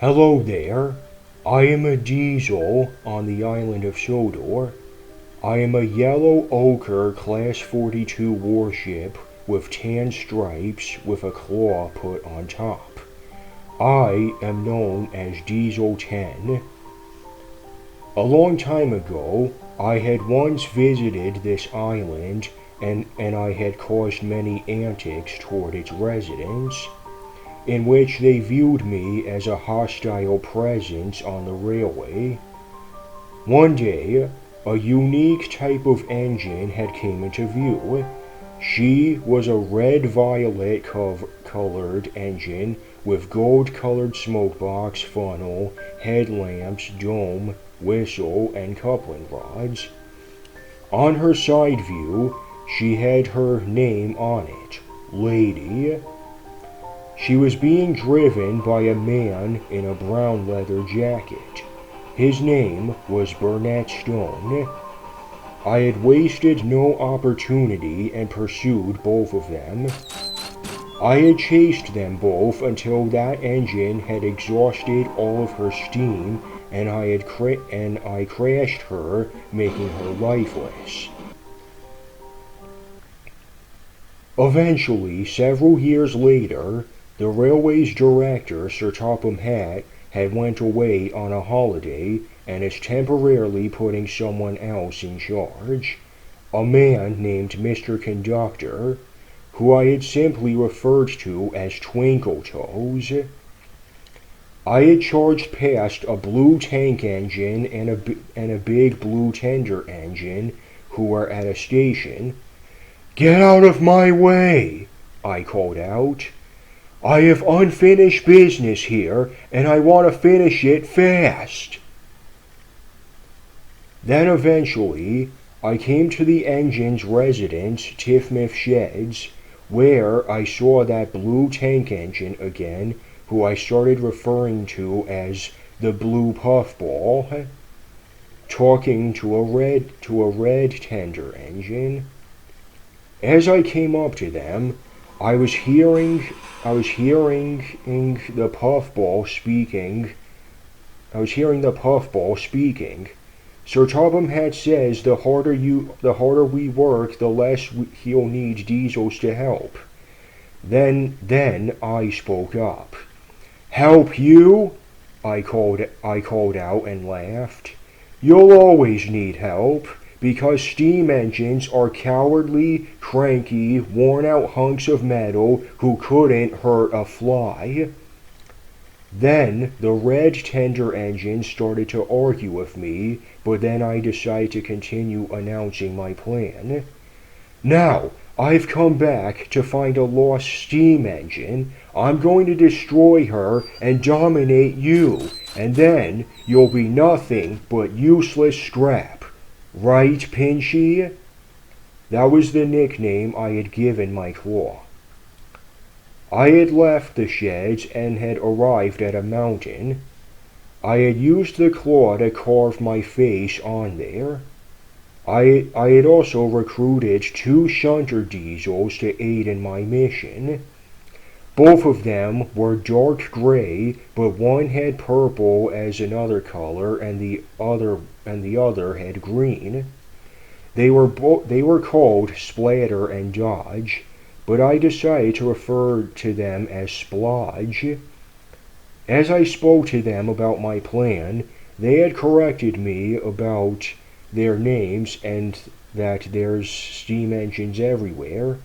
Hello there. I am a diesel on the Island of Sodor. I am a yellow ochre Class 42 warship with tan stripes with a claw put on top. I am known as Diesel 10. A long time ago, I had once visited this island and I had caused many antics toward its residents, in which they viewed me as a hostile presence on the railway. One day, a unique type of engine had came into view. She was a red-violet colored engine with gold-colored smokebox, funnel, headlamps, dome, whistle, and coupling rods. On her side view, she had her name on it, Lady. She was being driven by a man in a brown leather jacket. His name was Burnett Stone. I had wasted no opportunity and pursued both of them. I had chased them both until that engine had exhausted all of her steam and I crashed her, making her lifeless. Eventually, several years later, the railway's director, Sir Topham Hatt, had went away on a holiday and is temporarily putting someone else in charge, a man named Mr. Conductor, who I had simply referred to as Twinkle Toes. I had charged past a blue tank engine and a big blue tender engine who were at a station. "Get out of my way!" I called out. "I have unfinished business here, and I want to finish it fast." Then eventually, I came to the engine's residence, Topham Sheds, where I saw that blue tank engine again, who I started referring to as the blue puffball, talking to a red tender engine. As I came up to them, I was hearing the puffball speaking. Sir Topham Hatt says the harder we work, the less he'll need diesels to help. Then I spoke up. "Help you?" I called out and laughed. "You'll always need help, because steam engines are cowardly, cranky, worn-out hunks of metal who couldn't hurt a fly." Then the red tender engine started to argue with me, but then I decided to continue announcing my plan. "Now, I've come back to find a lost steam engine. I'm going to destroy her and dominate you, and then you'll be nothing but useless scrap. Right, Pinchy?" That was the nickname I had given my claw. I had left the sheds and had arrived at a mountain. I had used the claw to carve my face on there. I had also recruited 2 shunter diesels to aid in my mission. Both of them were dark gray, but one had purple as another color and the other had green. They were called Splatter and Dodge, but I decided to refer to them as Splodge. As I spoke to them about my plan, they had corrected me about their names and that there's steam engines everywhere,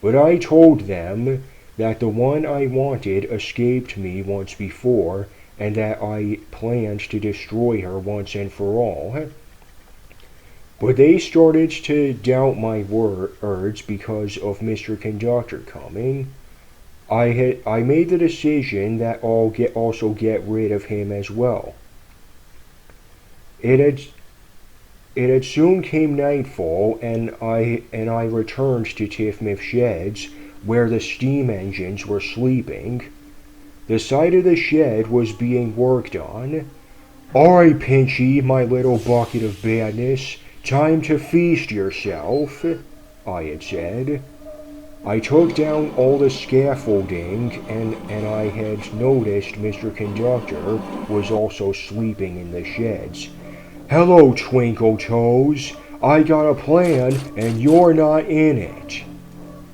but I told them that the one I wanted escaped me once before and that I planned to destroy her once and for all. But they started to doubt my words because of Mr. Conductor coming. I made the decision that I'll also get rid of him as well. It had soon came nightfall, and I returned to Topham Sheds, where the steam engines were sleeping. The side of the shed was being worked on. "All right, Pinchy, my little bucket of badness, time to feast yourself," I had said. I took down all the scaffolding, and I had noticed Mr. Conductor was also sleeping in the sheds. "Hello, Twinkle Toes. I got a plan, and you're not in it."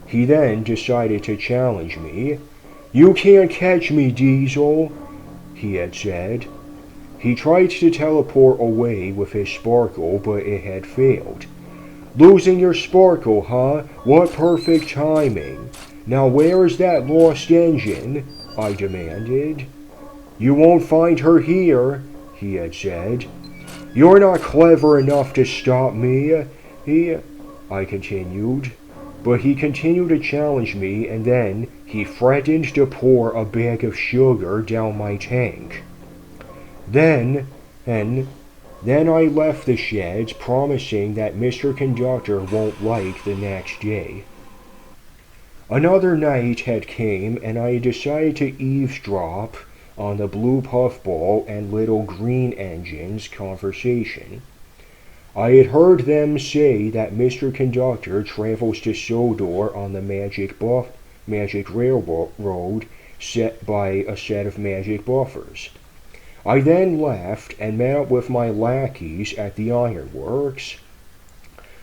He then decided to challenge me. "You can't catch me, Diesel," he had said. He tried to teleport away with his sparkle, but it had failed. "Losing your sparkle, huh? What perfect timing. Now where's that lost engine?" I demanded. "You won't find her here," he had said. "You're not clever enough to stop me," I continued. But he continued to challenge me, and then he threatened to pour a bag of sugar down my tank. Then I left the sheds, promising that Mr. Conductor won't like the next day. Another night had came, and I decided to eavesdrop on the blue puffball and little green engine's conversation. I had heard them say that Mr. Conductor travels to Sodor on the magic railroad set by a set of magic buffers. I then left and met up with my lackeys at the ironworks.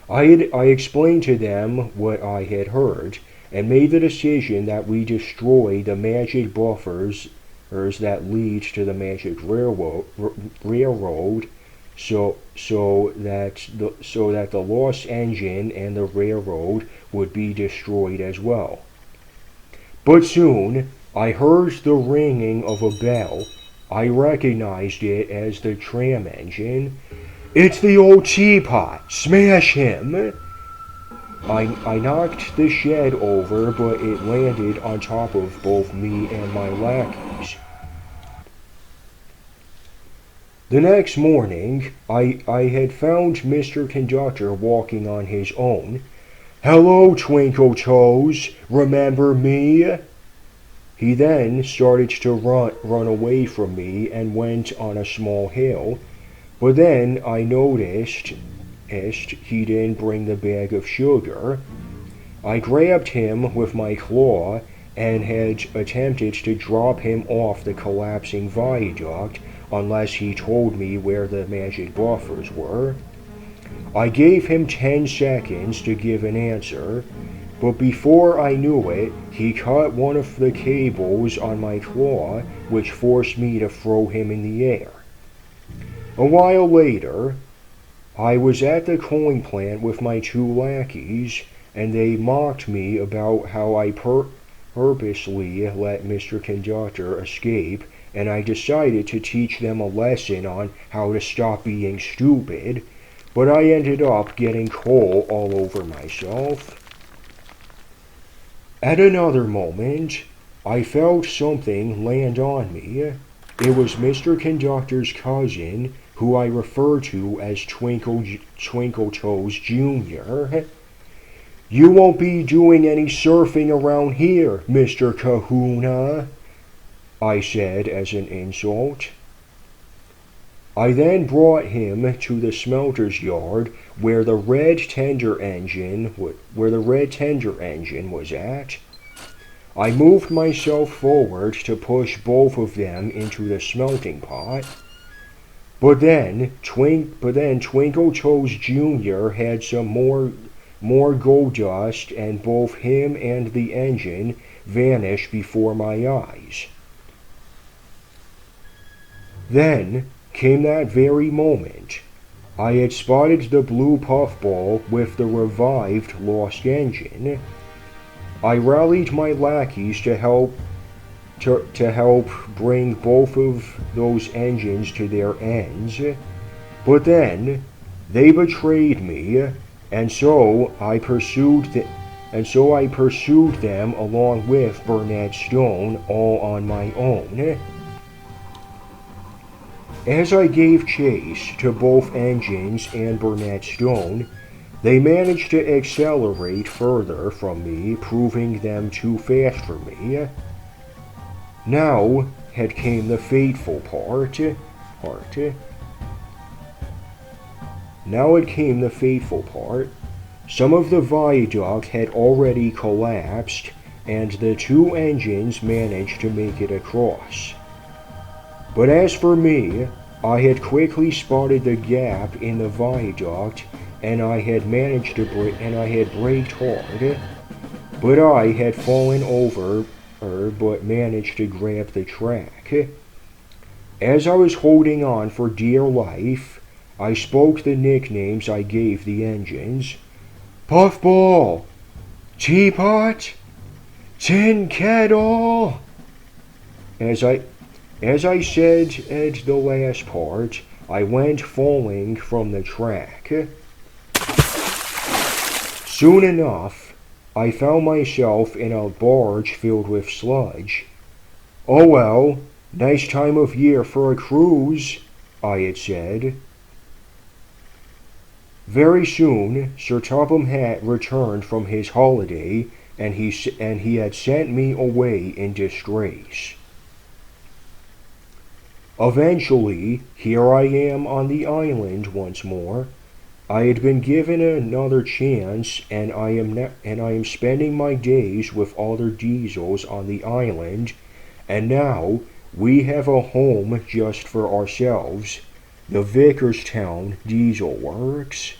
I explained to them what I had heard, and made the decision that we destroy the magic buffers that lead to the magic railroad so that the lost engine and the railroad would be destroyed as well. But soon I heard the ringing of a bell. I recognized it as the tram engine. "It's the old teapot! Smash him!" I knocked the shed over, but it landed on top of both me and my lackeys. The next morning, I had found Mr. Conductor walking on his own. "Hello, Twinkle Toes, remember me?" He then started to run away from me and went on a small hill, but then I noticed he didn't bring the bag of sugar. I grabbed him with my claw and had attempted to drop him off the collapsing viaduct unless he told me where the magic buffers were. I gave him 10 seconds to give an answer, but before I knew it, he cut one of the cables on my claw, which forced me to throw him in the air. A while later, I was at the coin plant with my 2 lackeys, and they mocked me about how I purposely let Mr. Conductor escape, and I decided to teach them a lesson on how to stop being stupid, but I ended up getting coal all over myself. At another moment, I felt something land on me. It was Mr. Conductor's cousin, who I refer to as Twinkle Toes Jr. "You won't be doing any surfing around here, Mr. Kahuna," I said as an insult. I then brought him to the smelter's yard where the red tender engine was at. I moved myself forward to push both of them into the smelting pot. But then Twinkle Toes Jr. had some more gold dust, and both him and the engine vanished before my eyes. Then came that very moment. I had spotted the blue puffball with the revived lost engine. I rallied my lackeys to help bring both of those engines to their ends, but then they betrayed me, and so I pursued them along with Burnett Stone, all on my own. As I gave chase to both engines and Burnett Stone, they managed to accelerate further from me, proving them too fast for me. Now had came the fateful part. Some of the viaduct had already collapsed, and the two engines managed to make it across. But as for me, I had quickly spotted the gap in the viaduct, and I had managed to braked hard. But I had fallen over, but managed to grab the track. As I was holding on for dear life, I spoke the nicknames I gave the engines. Puffball! Teapot! Tin kettle! As I said the last part, I went falling from the track. Soon enough, I found myself in a barge filled with sludge. Oh well, nice time of year for a cruise, I had said. Very soon, Sir Topham Hatt returned from his holiday, and he had sent me away in disgrace. Eventually, here I am on the island once more. I had been given another chance, and I am spending my days with other diesels on the island, and now we have a home just for ourselves, the Vickerstown Diesel Works.